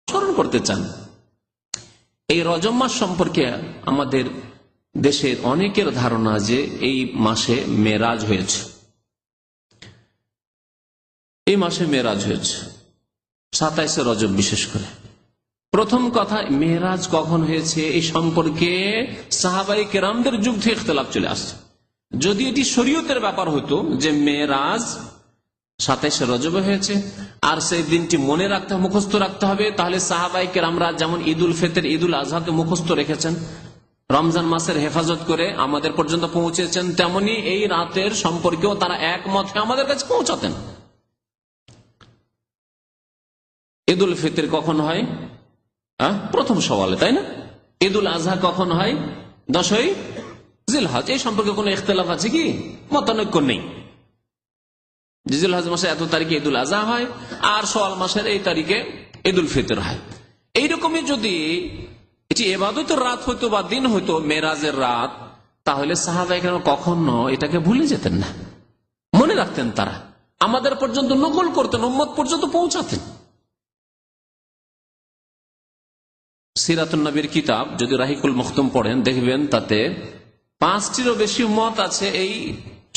স্মরণ করতে চান। এই রজব মাস সম্পর্কে আমাদের দেশের অনেকের ধারণা যে এই মাসে মেরাজ হয়েছে, এই মাসে মেরাজ হয়েছে 27 রজব। বিশেষ করে প্রথম কথা, মেরাজ কখন হয়েছে এই সম্পর্কে সাহাবায়ে কেরামদের যুগ থেকে ইখতিলাফ চলে আসছে। যদি এটি শরীয়তের ব্যাপার হতো যে মেরাজ 27 রজবে হয়েছে আর সেই দিনটি মনে রাখতে মুখস্থ রাখতে হবে, তাহলে সাহাবায়ে কেরামরা যেমন ঈদুল ফিতর ঈদুল আজহাকে মুখস্থ রেখেছেন, রমজান মাসের হেফাজত করে আমাদের পর্যন্ত পৌঁছেছেন, তেমনি এই রাতের সম্পর্কেও তারা একমত হয়ে আমাদের কাছে পৌঁছাতেন। ঈদুল ফিতর কখন হয়? প্রথম সওয়ালে, তাই না? ঈদুল আজহা কখন হয়? 10ই জিলহজ। এই সম্পর্কে কোন ইখতিলাফ আছে কি? মতানৈক্য নেই। জিলহজ মাসে এত তারিখে ঈদুল আজহা হয় আর শাওয়াল মাসের এই তারিখে ঈদুল ফিতর হয়। এইরকমই যদি এটি ইবাদতের রাত হইতো বা দিন হইতো, মেরাজের রাত, তাহলে সাহাবায়ে কেরাম কখনো এটাকে ভুলে যেতেন না, মনে রাখতেন। তারা আমাদের পর্যন্ত নকল করতেন, উম্মত পর্যন্ত পৌঁছাতেন। সিরাতুন নবীর কিতাব যদি রাহিকুল মখতুম পড়েন, দেখবেন তাতে 5টিরও বেশি মত আছে এই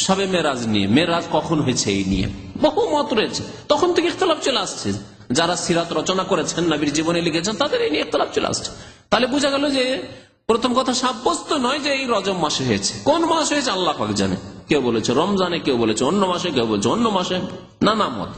শবে মেরাজ নিয়ে। মেরাজ কখন হয়েছে এই নিয়ে বহু মত রয়েছে। তখন থেকে ইখতিলাফ চলে আসছে। যারা সিরাত রচনা করেছেন, নবীর জীবনে লিখেছেন, তাদের এই নিয়ে ইখতিলাফ চলে আসছে। তাহলে বোঝা গেল যে প্রথম কথা সাব্যস্ত নয় যে এই রজব মাসে হয়েছে। কোন মাসে হয়েছে আল্লাহ পাক জানে। কেউ বলেছে রমজানে, কেউ বলেছে অন্য মাসে, কেউ বলেছে অন্য মাসে, নানা মত।